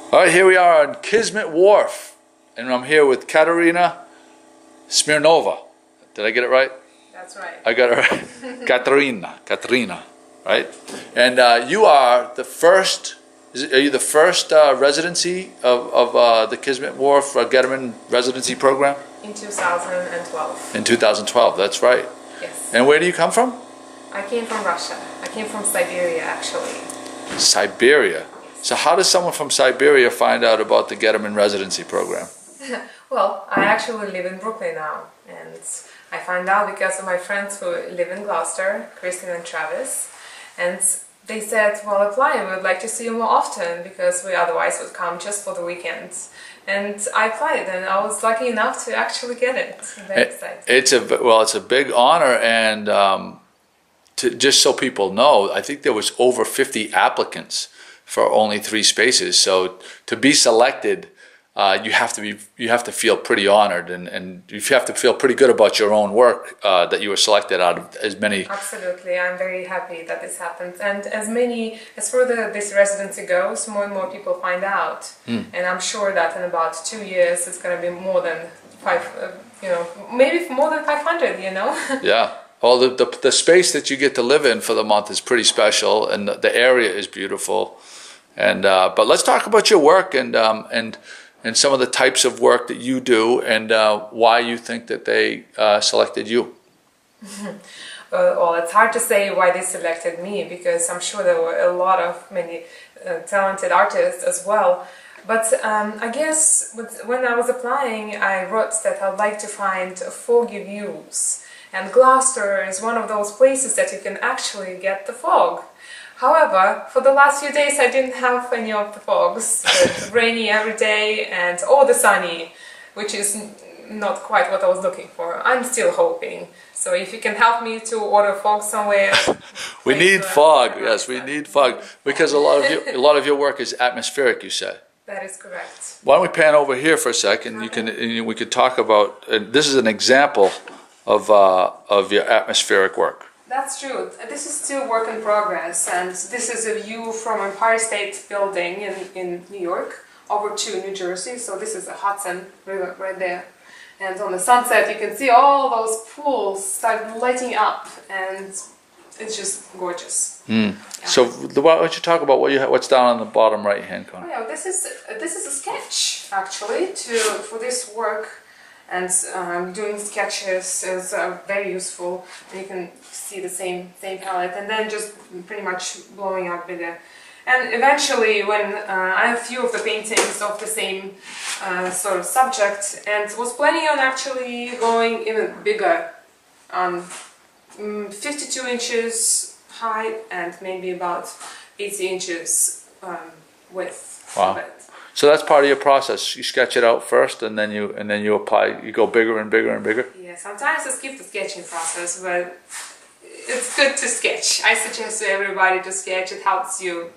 All right, here we are on Kismet Wharf, and I'm here with Ekaterina Smirnova. Did I get it right? That's right. I got it right. Katerina, right? And you are the first. Are you the first residency of the Kismet Wharf Goetemann residency program? In 2012. In 2012, that's right. Yes. And where do you come from? I came from Russia. I came from Siberia, actually. Siberia. So how does someone from Siberia find out about the Goetemann residency program? Well, I actually live in Brooklyn now, and I found out because of my friends who live in Gloucester, Kristen and Travis, and they said, well, apply, we would like to see you more often because we otherwise would come just for the weekends. And I applied, and I was lucky enough to actually get it. Very excited. It's a big honor, and just so people know, I think there was over 50 applicants for only 3 spaces. So to be selected, you have to feel pretty honored, and you have to feel pretty good about your own work that you were selected out of as many. Absolutely, I'm very happy that this happens, and as further this residency goes, more and more people find out, and I'm sure that in about 2 years it's going to be more than maybe more than 500. Yeah. Well, the space that you get to live in for the month is pretty special, and the area is beautiful. And but let's talk about your work and some of the types of work that you do, and why you think that they selected you. Well, it's hard to say why they selected me, because I'm sure there were a lot of many talented artists as well. But I guess when I was applying, I wrote that I'd like to find foggy views. And Gloucester is one of those places that you can actually get the fog. However, for the last few days I didn't have any of the fogs. It's rainy every day and all the sunny, which is not quite what I was looking for. I'm still hoping. So if you can help me to order fog somewhere. We need fog, yes, we need fog. Because a lot of your work is atmospheric, you said. That is correct. Why don't we pan over here for a second, and we could talk about, this is an example of your atmospheric work. That's true. This is still work in progress, and this is a view from Empire State Building in New York over to New Jersey. So this is the Hudson River right there. And on the sunset you can see all those pools start lighting up, and it's just gorgeous. Yeah. So why don't you talk about what's down on the bottom right hand corner? Oh, yeah, this is a sketch actually for this work. And doing sketches is very useful. You can see the same palette, and then just pretty much blowing up bigger. And eventually, when I have a few of the paintings of the same sort of subject, and was planning on actually going even bigger, 52 inches high and maybe about 80 inches width. Wow. So that's part of your process. You sketch it out first, and then you apply. You go bigger and bigger and bigger. Yeah, sometimes I skip the sketching process, but it's good to sketch. I suggest to everybody to sketch. It helps you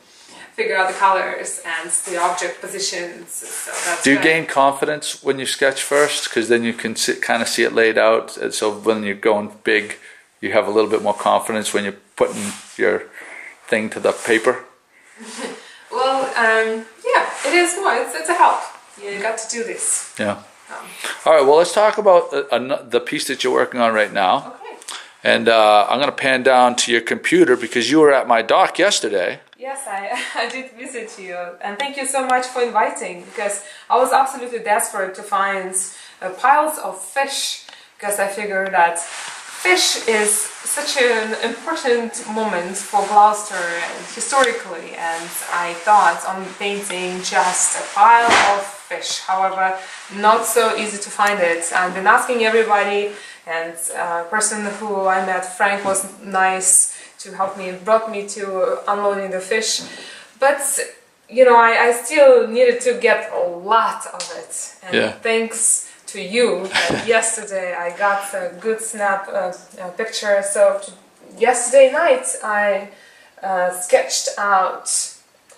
figure out the colors and the object positions. So that's Do you gain confidence when you sketch first? Because then you can kind of see it laid out. And so when you're going big, you have a little bit more confidence when you're putting your thing to the paper. Well, yeah, it is more. It's a help. You got to do this. Yeah. All right. Well, let's talk about the piece that you're working on right now. Okay. And I'm going to pan down to your computer because you were at my dock yesterday. Yes, I did visit you, and thank you so much for inviting, because I was absolutely desperate to find piles of fish, because I figured that fish is such an important moment for Gloucester historically, and I thought on painting just a pile of fish. However, not so easy to find it. I've been asking everybody, and a person who I met, Frank, was nice to help me, brought me to unloading the fish. But I still needed to get a lot of it, and thanks to you that yesterday I got a good snap picture. So yesterday night I sketched out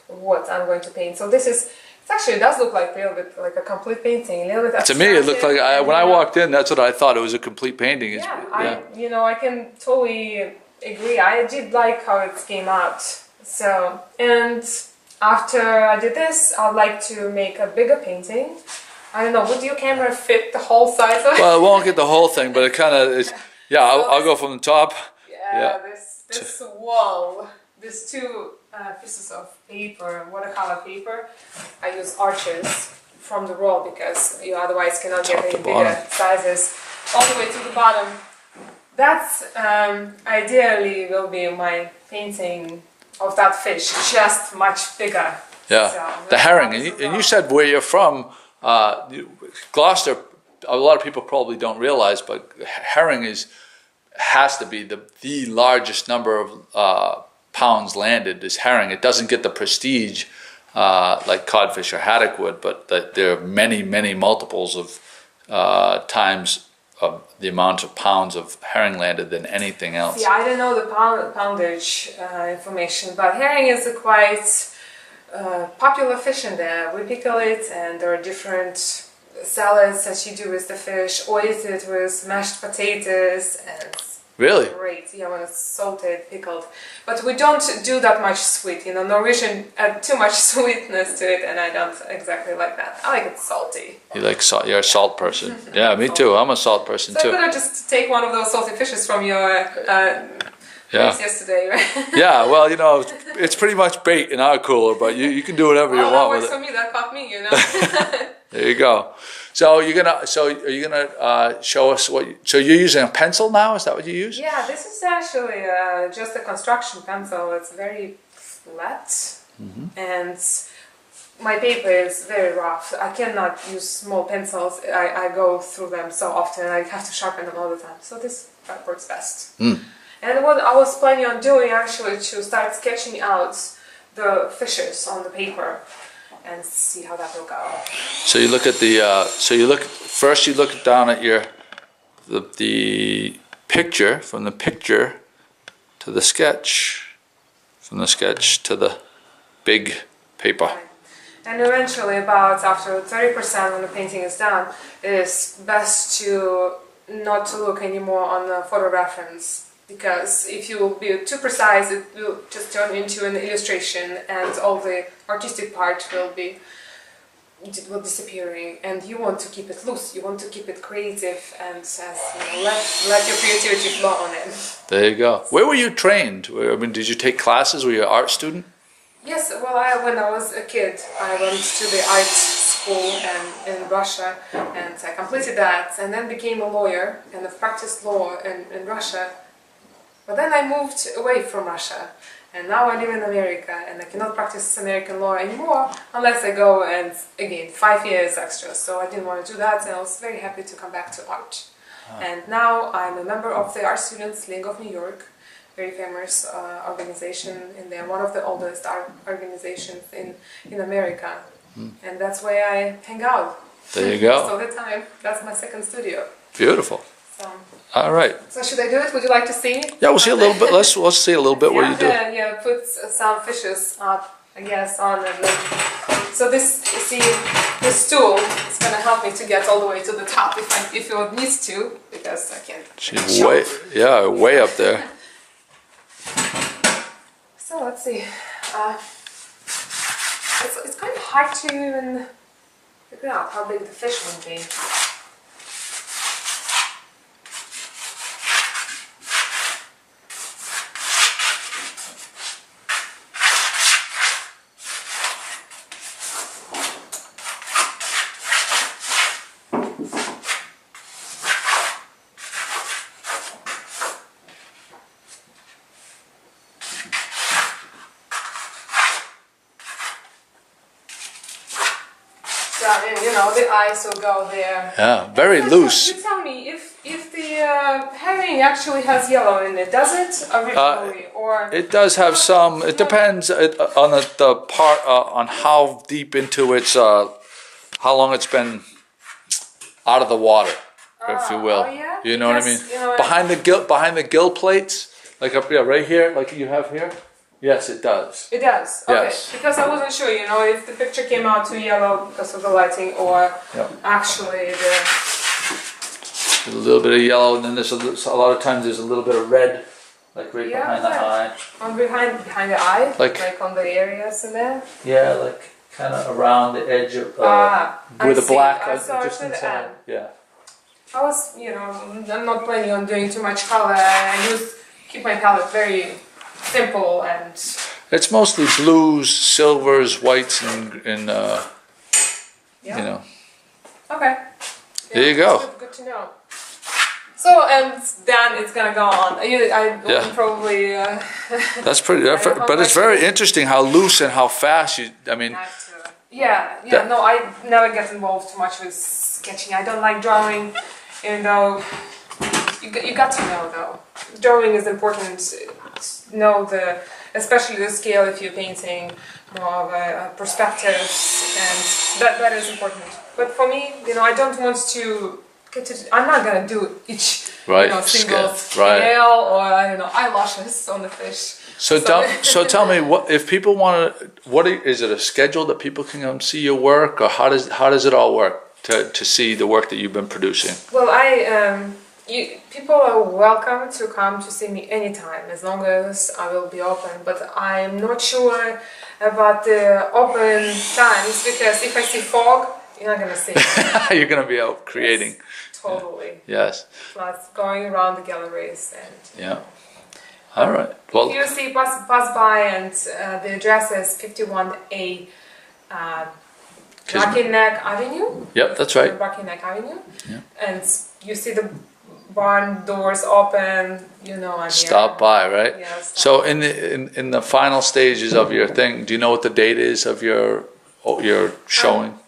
what I'm going to paint. So this is, it actually does look like a little bit like a complete painting, a little bit abstracted. To me it looked like, when I walked in, that's what I thought, it was a complete painting. I can totally agree. I did like how it came out. So, and after I did this, I'd like to make a bigger painting. I don't know, would your camera fit the whole size of it? Well, it won't get the whole thing, but it kind of is. Yeah, I'll go from the top. Yeah, this wall, these two pieces of paper, watercolor paper, I use arches from the wall because you otherwise cannot get any bigger sizes all the way to the bottom. That's ideally will be my painting of that fish, just much bigger. Yeah, so the herring. And you said where you're from, Gloucester. A lot of people probably don't realize, but herring has to be the largest number of pounds landed is herring. It doesn't get the prestige like codfish or haddock would, but there are many multiples of times of the amount of pounds of herring landed than anything else. Yeah, I don't know the poundage information, but herring is a quite popular fish in there. We pickle it, and there are different salads that you do with the fish, or eat it with mashed potatoes, and really great. Yeah, when it's salted, pickled. But we don't do that much sweet. You know, Norwegian add too much sweetness to it, and I don't exactly like that. I like it salty. You like salt? You're a salt person. Yeah, me too. I'm a salt person too. So I'm gonna just take one of those salty fishes from your yesterday, right? Yeah, well, you know, it's pretty much bait in our cooler, but you can do whatever you want with it. For me, that caught me, you know. There you go. So are you gonna show us what? So you're using a pencil now? Is that what you use? Yeah, this is actually just a construction pencil. It's very flat, and my paper is very rough. I cannot use small pencils. I go through them so often. I have to sharpen them all the time. So this works best. And what I was planning on doing actually to start sketching out the fishes on the paper and see how that will go. So you look at the. First you look down at the picture, from the picture to the sketch, from the sketch to the big paper. Right. And eventually, about after 30% when the painting is done, it is best to not to look anymore on the photo reference, because if you will be too precise, it will just turn into an illustration, and all the artistic part will disappearing. And you want to keep it loose. You want to keep it creative, and let your creativity flow on it. There you go. Where were you trained? I mean, did you take classes? Were you an art student? Yes. Well, when I was a kid, I went to the art school in Russia, and I completed that, and then became a lawyer, and I've practiced law in Russia. But then I moved away from Russia, and now I live in America, and I cannot practice American law anymore unless I go and, again, 5 years extra. So I didn't want to do that, and I was very happy to come back to art. And now I'm a member of the Art Students League of New York, very famous organization, and they're one of the oldest art organizations in America. And that's where I hang out. There you go. Most of the time. That's my second studio. Beautiful. So, all right. So should I do it? Would you like to see? Yeah, we'll see a little bit. Let's see a little bit what you do. Yeah, put some fishes up, I guess, on it. So this, you see, this tool is going to help me to get all the way to the top if it needs to, because I can't. She's way up there. So let's see. It's kind of hard to even figure out how big the fish would be. You know, the eyes will go there. Yeah, very loose. You tell me, if the herring actually has yellow in it, does it originally, or it does have some? It depends on the part on how deep into its how long it's been out of the water, if you will. Oh, yeah? You know what I mean? You know, behind the gill plates, like up here, right here, like you have here. Yes, it does. It does? Okay. Yes. Because I wasn't sure, you know, if the picture came out too yellow because of the lighting, or actually a little bit of yellow, and then there's a lot of times there's a little bit of red Like right Yeah, behind the eye. On behind the eye, Like on the areas in there. Yeah, like kind of around the edge of I with the see. black So just to the inside. end. Yeah. I was, I'm not planning on doing too much color. I keep my palette very simple and. It's mostly blues, silvers, whites, and Yeah. Okay. Yeah, there you go. Good to know. So and then it's gonna go on. I probably. That's pretty. But it's very interesting how loose and how fast you. I mean. Yeah. No, I never get involved too much with sketching. I don't like drawing, even though you got to know though. Drawing is important. Know especially the scale if you're painting more of a perspectives, and that is important. But for me, I don't want to. I'm not gonna do each single scale or eyelashes on the fish. So tell me, what if people want to? Is it a schedule that people can come see your work, or how does it all work to see the work that you've been producing? Well, people are welcome to come to see me anytime as long as I will be open. But I'm not sure about the open times because if I see fog, you're not gonna see it. You're gonna be out creating. Yes, totally. Yes. Plus going around the galleries and. Yeah. All right. Well, if you see pass by and the address is 51A Rocky Neck Avenue. Yep, that's right. Rocky Neck Avenue. Yeah. And you see the barn doors open. I'm stop here. by, right? Yeah. So in the final stages of your thing, do you know what the date is of your showing?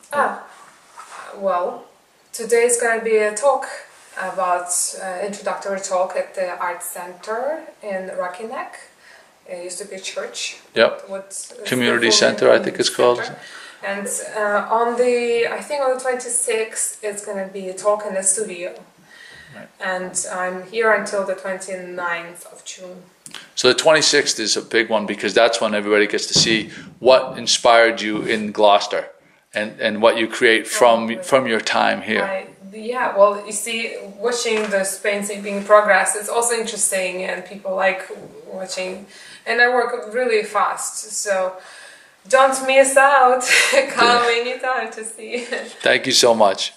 Well, today is going to be a talk about introductory talk at the Art Center in Rocky Neck. It used to be a church. Yep. Community Center, I think it's called. And on the 26th, it's going to be a talk in the studio. Right. And I'm here until the 29th of June. So the 26th is a big one because that's when everybody gets to see what inspired you in Gloucester and what you create from your time here. Yeah, well, you see, watching the painting being progress is also interesting, and people like watching. And I work really fast, so don't miss out. Come anytime to see. Thank you so much.